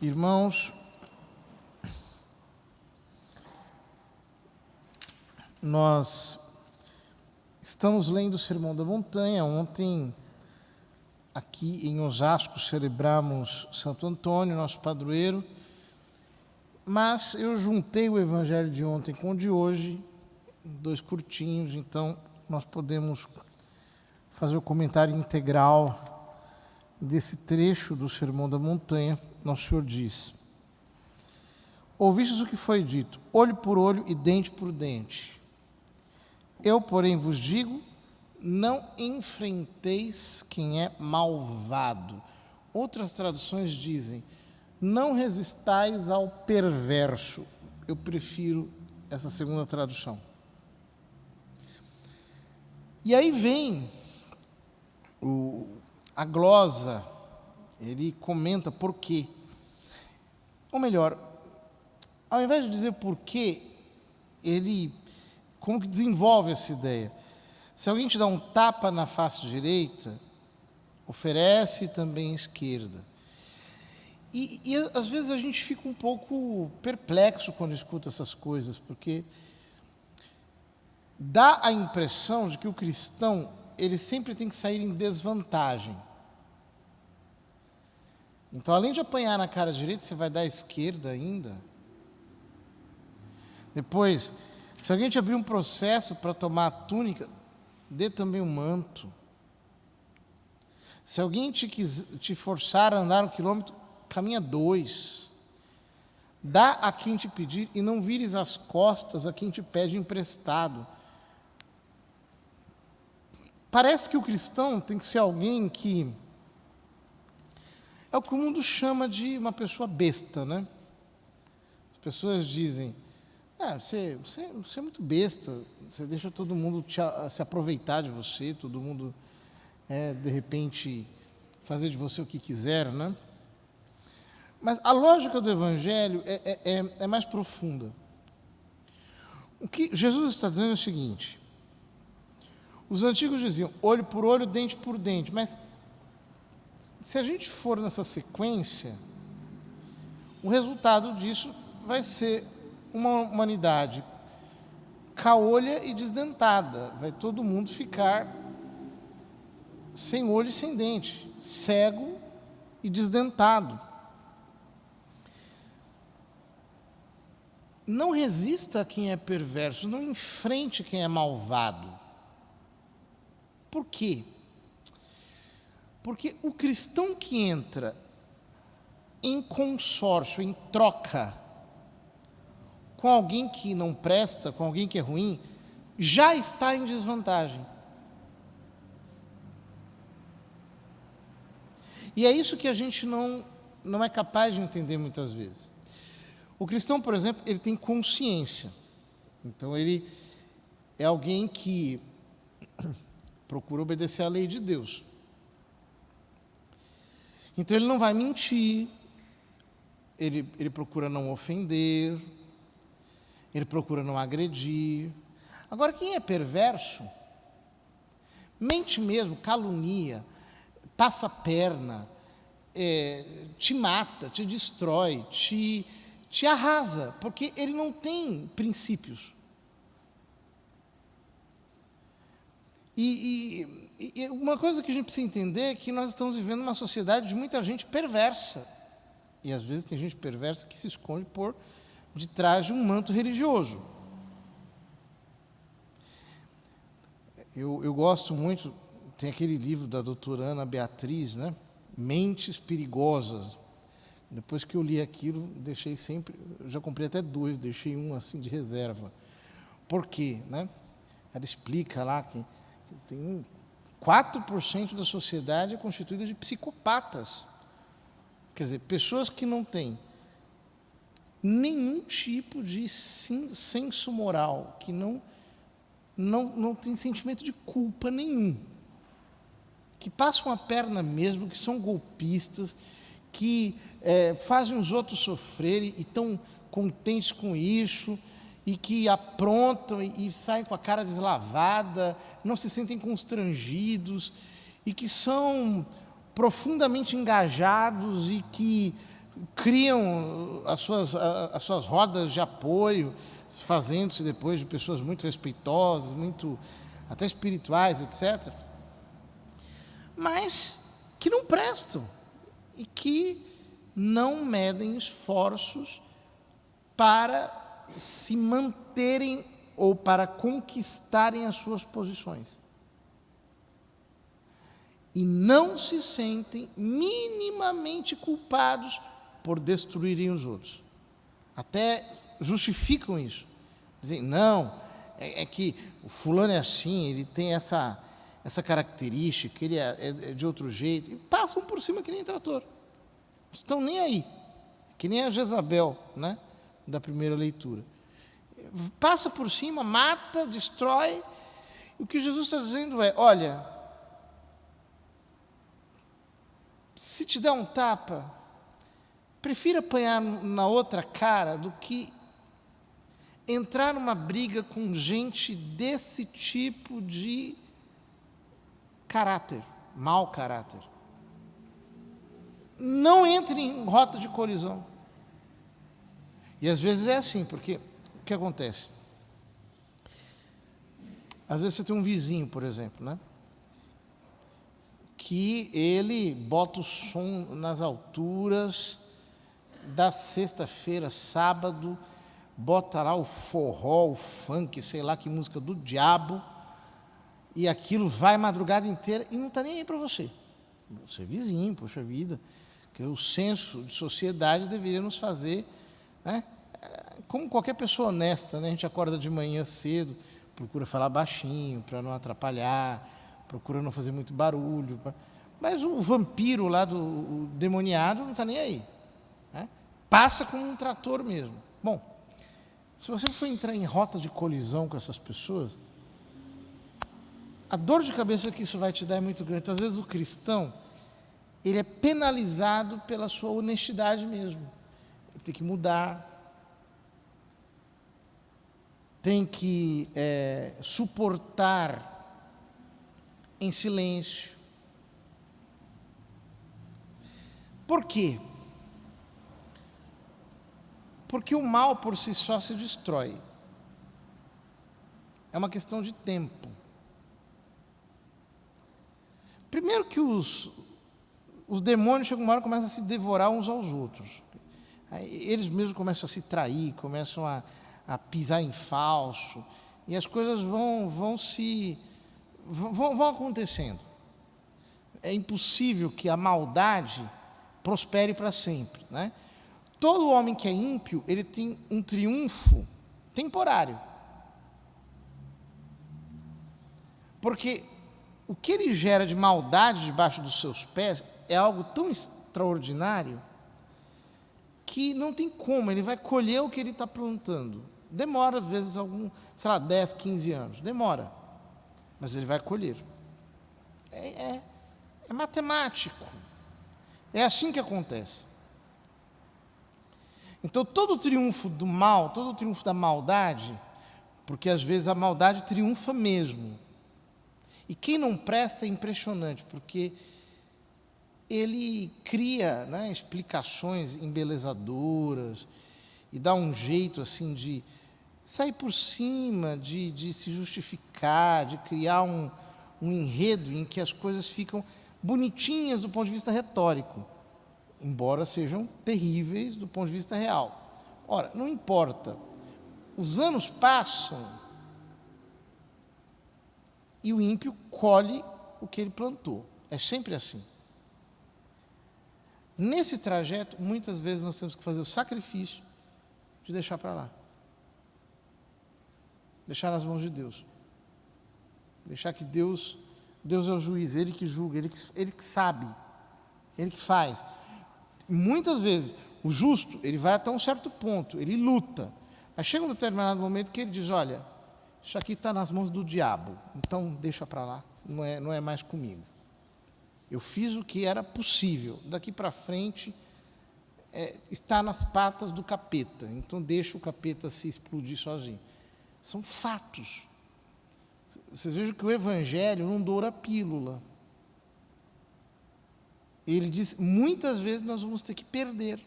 Irmãos, nós estamos lendo o Sermão da Montanha. Ontem, aqui em Osasco, celebramos Santo Antônio, nosso padroeiro, mas eu juntei o evangelho de ontem com o de hoje, dois curtinhos, então nós podemos fazer o comentário integral desse trecho do Sermão da Montanha. Nosso Senhor diz: ouvistes o que foi dito, olho por olho e dente por dente. Eu, porém, vos digo, não enfrenteis quem é malvado. Outras traduções dizem, não resistais ao perverso. Eu prefiro essa segunda tradução. E aí vem a glosa. Ele comenta por quê. Ou melhor, ao invés de dizer por quê, ele como que desenvolve essa ideia. Se alguém te dá um tapa na face direita, oferece também a esquerda. E às vezes a gente fica um pouco perplexo quando escuta essas coisas, porque dá a impressão de que o cristão, ele sempre tem que sair em desvantagem. Então, além de apanhar na cara direita, você vai dar à esquerda ainda. Depois, se alguém te abrir um processo para tomar a túnica, dê também o manto. Se alguém te forçar a andar 1 quilômetro, caminha 2. Dá a quem te pedir e não vires as costas a quem te pede emprestado. Parece que o cristão tem que ser alguém que é o que o mundo chama de uma pessoa besta, né? As pessoas dizem, você é muito besta, você deixa todo mundo se aproveitar de você, todo mundo, de repente, fazer de você o que quiser, né? Mas a lógica do Evangelho é mais profunda. O que Jesus está dizendo é o seguinte, os antigos diziam, olho por olho, dente por dente, mas se a gente for nessa sequência, o resultado disso vai ser uma humanidade caolha e desdentada. Vai todo mundo ficar sem olho e sem dente, cego e desdentado. Não resista a quem é perverso, não enfrente quem é malvado. Por quê? Porque o cristão que entra em consórcio, em troca, com alguém que não presta, com alguém que é ruim, já está em desvantagem. E é isso que a gente não é capaz de entender muitas vezes. O cristão, por exemplo, ele tem consciência. Então, ele é alguém que procura obedecer à lei de Deus. Então, ele não vai mentir, ele procura não ofender, ele procura não agredir. Agora, quem é perverso, mente mesmo, calunia, passa a perna, te mata, te destrói, te arrasa, porque ele não tem princípios. E uma coisa que a gente precisa entender é que nós estamos vivendo uma sociedade de muita gente perversa. E às vezes tem gente perversa que se esconde por detrás de um manto religioso. Eu gosto muito, tem aquele livro da doutora Ana Beatriz, né? Mentes Perigosas. Depois que eu li aquilo, deixei sempre, eu já comprei até 2, deixei um assim de reserva. Por quê? Né? Ela explica lá que tem 4% da sociedade é constituída de psicopatas. Quer dizer, pessoas que não têm nenhum tipo de senso moral, que não tem sentimento de culpa nenhum, que passam a perna mesmo, que são golpistas, que fazem os outros sofrerem e estão contentes com isso, e que aprontam e saem com a cara deslavada, não se sentem constrangidos, e que são profundamente engajados e que criam as suas rodas de apoio, fazendo-se depois de pessoas muito respeitosas, muito até espirituais, etc., mas que não prestam e que não medem esforços para se manterem ou para conquistarem as suas posições. E não se sentem minimamente culpados por destruírem os outros. Até justificam isso. Dizem, não, é que o fulano é assim, ele tem essa característica, ele é de outro jeito. E passam por cima que nem trator. Não estão nem aí. Que nem a Jezabel, né, da primeira leitura. Passa por cima, mata, destrói. E o que Jesus está dizendo é, olha, se te der um tapa, prefira apanhar na outra cara do que entrar numa briga com gente desse tipo de caráter, mau caráter. Não entre em rota de colisão. E às vezes é assim, porque o que acontece? Às vezes você tem um vizinho, por exemplo, né? Que ele bota o som nas alturas da sexta-feira, sábado, bota lá o forró, o funk, sei lá que música do diabo, e aquilo vai a madrugada inteira e não está nem aí para você. Você é vizinho, poxa vida, que o senso de sociedade deveria nos fazer, né? Como qualquer pessoa honesta, né? A gente acorda de manhã cedo, procura falar baixinho para não atrapalhar, procura não fazer muito barulho. Mas o vampiro lá do demoniado não está nem aí. Né? Passa como um trator mesmo. Bom, se você for entrar em rota de colisão com essas pessoas, a dor de cabeça que isso vai te dar é muito grande. Então, às vezes o cristão, ele é penalizado pela sua honestidade mesmo. Ele tem que mudar, tem que suportar em silêncio. Por quê? Porque o mal por si só se destrói. É uma questão de tempo. Primeiro que os demônios chegam uma hora e começam a se devorar uns aos outros. Aí eles mesmos começam a se trair, começam a pisar em falso, e as coisas vão acontecendo. É impossível que a maldade prospere para sempre, né? Todo homem que é ímpio, ele tem um triunfo temporário. Porque o que ele gera de maldade debaixo dos seus pés é algo tão extraordinário que não tem como, ele vai colher o que ele está plantando. Demora, às vezes, 10, 15 anos. Demora. Mas ele vai colher. É matemático. É assim que acontece. Então, todo o triunfo do mal, todo o triunfo da maldade, porque às vezes a maldade triunfa mesmo. E quem não presta é impressionante, porque ele cria, né, explicações embelezadoras e dá um jeito assim de sair por cima, de se justificar, de criar um enredo em que as coisas ficam bonitinhas do ponto de vista retórico, embora sejam terríveis do ponto de vista real. Ora, não importa, os anos passam e o ímpio colhe o que ele plantou. É sempre assim. Nesse trajeto, muitas vezes nós temos que fazer o sacrifício de deixar para lá. Deixar nas mãos de Deus. Deixar que Deus é o juiz, Ele que julga, Ele que sabe, Ele que faz. E muitas vezes, o justo, ele vai até um certo ponto, ele luta. Mas chega um determinado momento que ele diz, olha, isso aqui está nas mãos do diabo, então deixa para lá, não é mais comigo. Eu fiz o que era possível, daqui para frente está nas patas do capeta, então deixa o capeta se explodir sozinho. São fatos. Vocês vejam que o Evangelho não doura pílula. Ele diz, muitas vezes nós vamos ter que perder.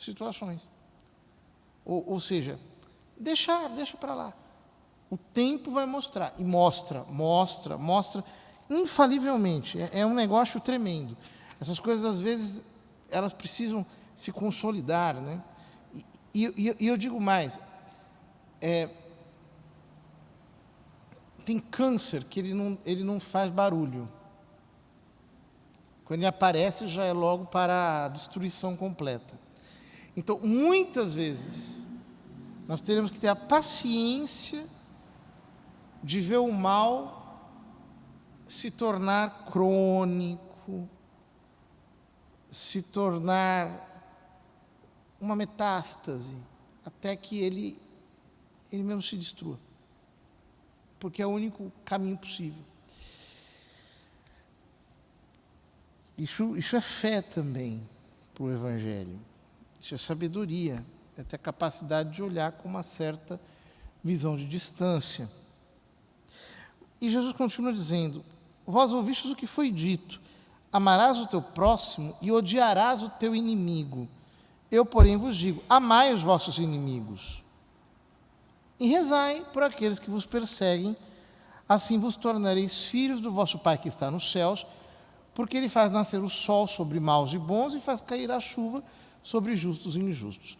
situações. Ou seja, deixa para lá. O tempo vai mostrar. E mostra, infalivelmente. É um negócio tremendo. Essas coisas, às vezes, elas precisam se consolidar, né? E eu digo mais, tem câncer que ele não faz barulho. Quando ele aparece, já é logo para a destruição completa. Então, muitas vezes, nós teremos que ter a paciência de ver o mal se tornar crônico, se tornar uma metástase, até que ele mesmo se destrua. Porque é o único caminho possível. Isso é fé também para o Evangelho. Isso é sabedoria, é ter a capacidade de olhar com uma certa visão de distância. E Jesus continua dizendo: vós ouvistes o que foi dito, amarás o teu próximo e odiarás o teu inimigo. Eu, porém, vos digo, amai os vossos inimigos e rezai por aqueles que vos perseguem, assim vos tornareis filhos do vosso Pai que está nos céus, porque Ele faz nascer o sol sobre maus e bons e faz cair a chuva sobre justos e injustos.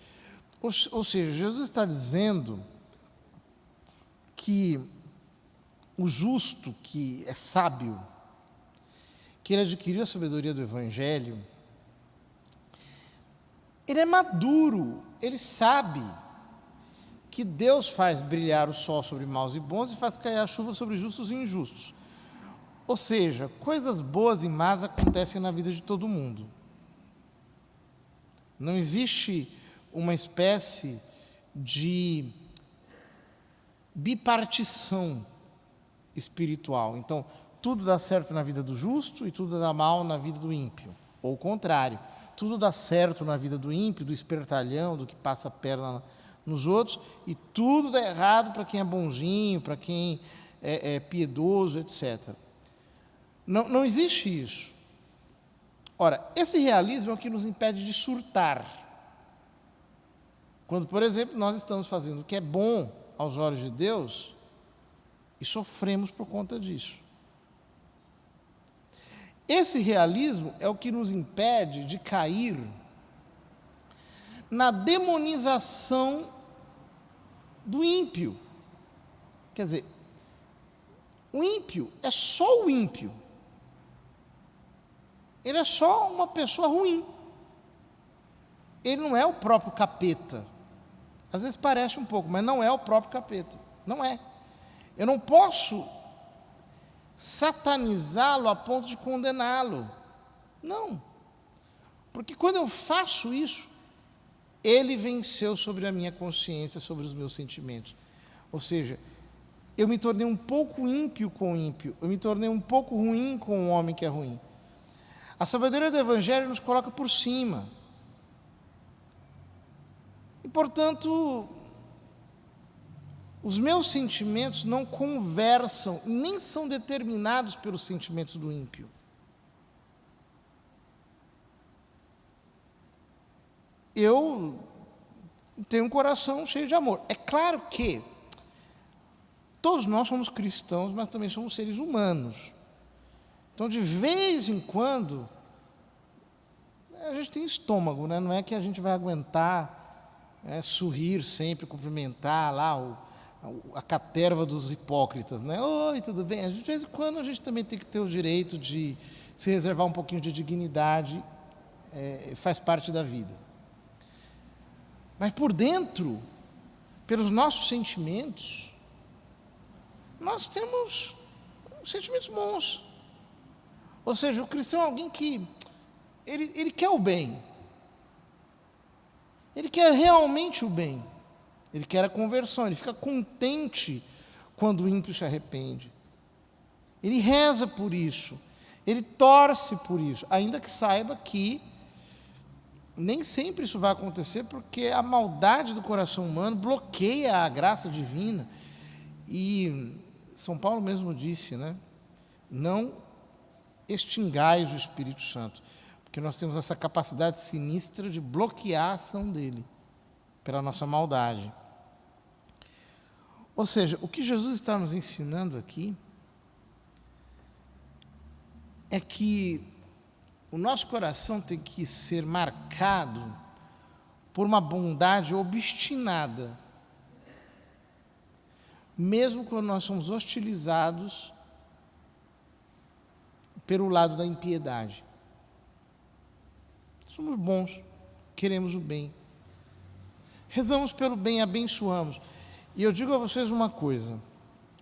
Ou seja, Jesus está dizendo que o justo, que é sábio, que ele adquiriu a sabedoria do Evangelho, ele é maduro, ele sabe que Deus faz brilhar o sol sobre maus e bons e faz cair a chuva sobre justos e injustos. Ou seja, coisas boas e más acontecem na vida de todo mundo. Não existe uma espécie de bipartição espiritual. Então, tudo dá certo na vida do justo e tudo dá mal na vida do ímpio. Ou o contrário, tudo dá certo na vida do ímpio, do espertalhão, do que passa a perna nos outros, e tudo dá errado para quem é bonzinho, para quem é piedoso, etc. Não existe isso. Ora, esse realismo é o que nos impede de surtar. Quando, por exemplo, nós estamos fazendo o que é bom aos olhos de Deus e sofremos por conta disso. Esse realismo é o que nos impede de cair na demonização do ímpio. Quer dizer, o ímpio é só o ímpio. Ele é só uma pessoa ruim. Ele não é o próprio capeta. Às vezes parece um pouco, mas não é o próprio capeta. Não é. Eu não posso satanizá-lo a ponto de condená-lo. Não. Porque quando eu faço isso, ele venceu sobre a minha consciência, sobre os meus sentimentos. Ou seja, eu me tornei um pouco ímpio com o ímpio. Eu me tornei um pouco ruim com o homem que é ruim. A sabedoria do Evangelho nos coloca por cima. E, portanto, os meus sentimentos não conversam, nem são determinados pelos sentimentos do ímpio. Eu tenho um coração cheio de amor. É claro que todos nós somos cristãos, mas também somos seres humanos. Então, de vez em quando, a gente tem estômago, né? Não é que a gente vai aguentar sorrir sempre, cumprimentar lá a caterva dos hipócritas, né? Oi, tudo bem? De vez em quando a gente também tem que ter o direito de se reservar um pouquinho de dignidade, faz parte da vida. Mas por dentro, pelos nossos sentimentos, nós temos sentimentos bons. Ou seja, o cristão é alguém que ele quer o bem. Ele quer realmente o bem. Ele quer a conversão. Ele fica contente quando o ímpio se arrepende. Ele reza por isso. Ele torce por isso. Ainda que saiba que nem sempre isso vai acontecer, porque a maldade do coração humano bloqueia a graça divina. E São Paulo mesmo disse, né? Não extingais o Espírito Santo. Porque nós temos essa capacidade sinistra de bloquear a ação dele pela nossa maldade. Ou seja, o que Jesus está nos ensinando aqui é que o nosso coração tem que ser marcado por uma bondade obstinada, mesmo quando nós somos hostilizados pelo lado da impiedade. Somos bons, queremos o bem, rezamos pelo bem, abençoamos. E eu digo a vocês uma coisa,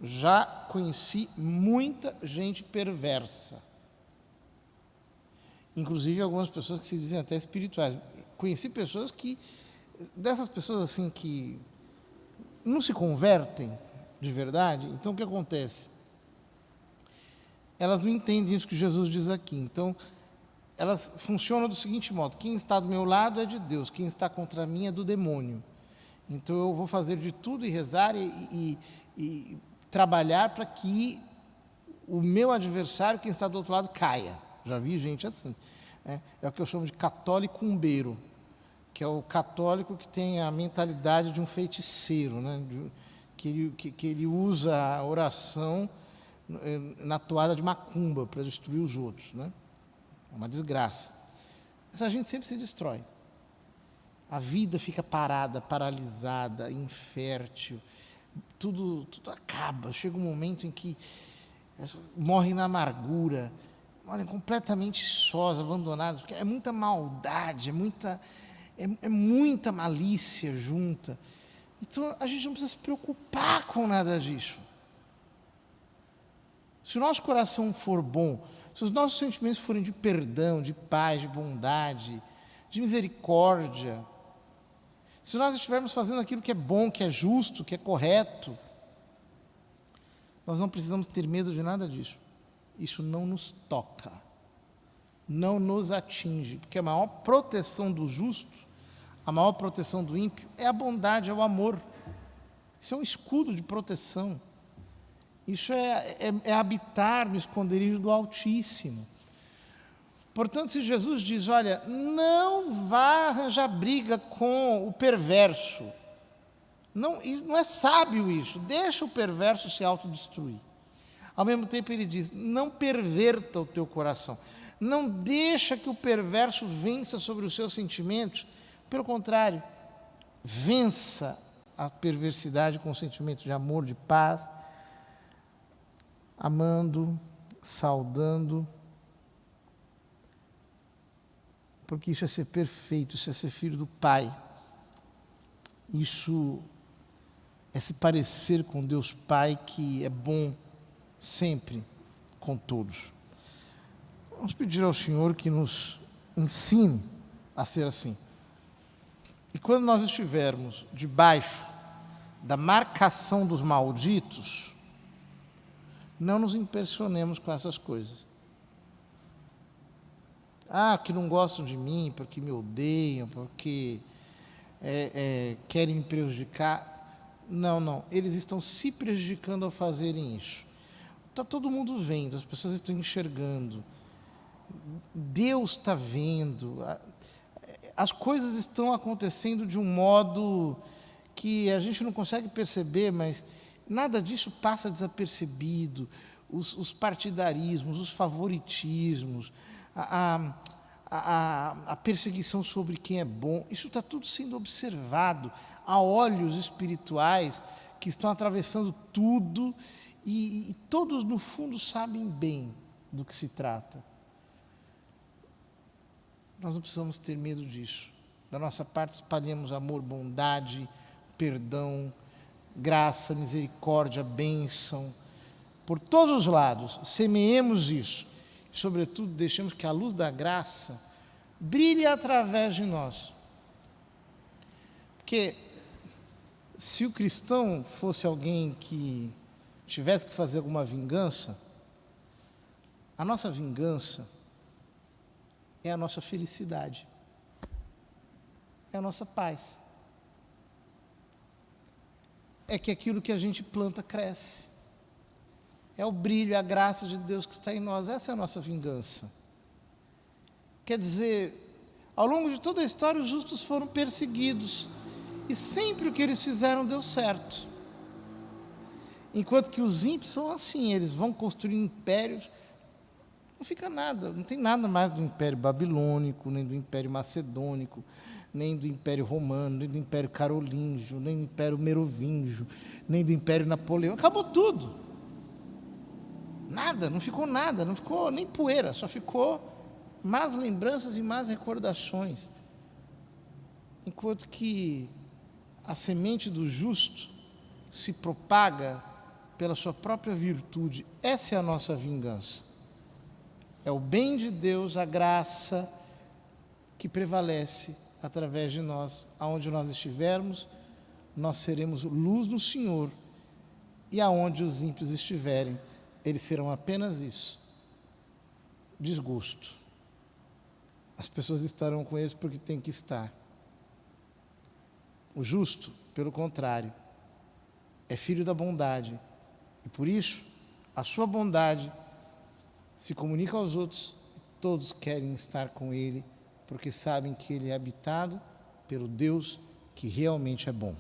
já conheci muita gente perversa, inclusive algumas pessoas que se dizem até espirituais. Conheci pessoas dessas pessoas assim que não se convertem de verdade. Então o que acontece? Elas não entendem isso que Jesus diz aqui. Então elas funcionam do seguinte modo: quem está do meu lado é de Deus, quem está contra mim é do demônio. Então eu vou fazer de tudo e rezar e trabalhar para que o meu adversário, quem está do outro lado, caia. Já vi gente assim. É o que eu chamo de católico-umbeiro, que é o católico que tem a mentalidade de um feiticeiro, né? Que ele usa a oração na toada de macumba para destruir os outros, né? É uma desgraça. Essa gente sempre se destrói. A vida fica parada, paralisada, infértil, tudo acaba. Chega um momento em que morrem na amargura, morrem completamente sós, abandonados, porque é muita maldade, é muita malícia junta. Então a gente não precisa se preocupar com nada disso. Se o nosso coração for bom, se os nossos sentimentos forem de perdão, de paz, de bondade, de misericórdia, se nós estivermos fazendo aquilo que é bom, que é justo, que é correto, nós não precisamos ter medo de nada disso. Isso não nos toca, não nos atinge, porque a maior proteção do justo, a maior proteção do ímpio é a bondade, é o amor. Isso é um escudo de proteção. Isso é habitar no esconderijo do Altíssimo. Portanto, se Jesus diz, olha, não vá arranjar briga com o perverso, não é sábio isso, deixa o perverso se autodestruir. Ao mesmo tempo ele diz, não perverta o teu coração, não deixa que o perverso vença sobre os seus sentimentos, pelo contrário, vença a perversidade com sentimento de amor, de paz, amando, saudando, porque isso é ser perfeito, isso é ser filho do Pai, isso é se parecer com Deus Pai, que é bom sempre com todos. Vamos pedir ao Senhor que nos ensine a ser assim. E quando nós estivermos debaixo da marcação dos malditos, não nos impressionemos com essas coisas. Que não gostam de mim, porque me odeiam, porque querem me prejudicar. Não, eles estão se prejudicando ao fazerem isso. Está todo mundo vendo, as pessoas estão enxergando. Deus está vendo. As coisas estão acontecendo de um modo que a gente não consegue perceber, mas nada disso passa desapercebido. Os partidarismos, os favoritismos, a perseguição sobre quem é bom, isso está tudo sendo observado. Há olhos espirituais que estão atravessando tudo e todos, no fundo, sabem bem do que se trata. Nós não precisamos ter medo disso. Da nossa parte, espalhemos amor, bondade, perdão, graça, misericórdia, bênção, por todos os lados. Semeemos isso. E, sobretudo, deixemos que a luz da graça brilhe através de nós. Porque se o cristão fosse alguém que tivesse que fazer alguma vingança, a nossa vingança é a nossa felicidade, é a nossa paz. É que aquilo que a gente planta cresce. É o brilho, a graça de Deus que está em nós. Essa é a nossa vingança. Quer dizer, ao longo de toda a história, os justos foram perseguidos. E sempre o que eles fizeram deu certo. Enquanto que os ímpios são assim, eles vão construir impérios, não fica nada, não tem nada mais do Império Babilônico, nem do Império Macedônico, nem do Império Romano, nem do Império Carolíngio, nem do Império Merovingio, nem do Império Napoleão. Acabou tudo. Nada, não ficou nada, não ficou nem poeira, só ficou más lembranças e más recordações. Enquanto que a semente do justo se propaga pela sua própria virtude. Essa é a nossa vingança. É o bem de Deus, a graça que prevalece através de nós. Aonde nós estivermos, nós seremos luz do Senhor. E aonde os ímpios estiverem, eles serão apenas isso: desgosto. As pessoas estarão com eles porque tem que estar. O justo, pelo contrário, é filho da bondade. E por isso, a sua bondade se comunica aos outros e todos querem estar com ele, porque sabem que ele é habitado pelo Deus que realmente é bom.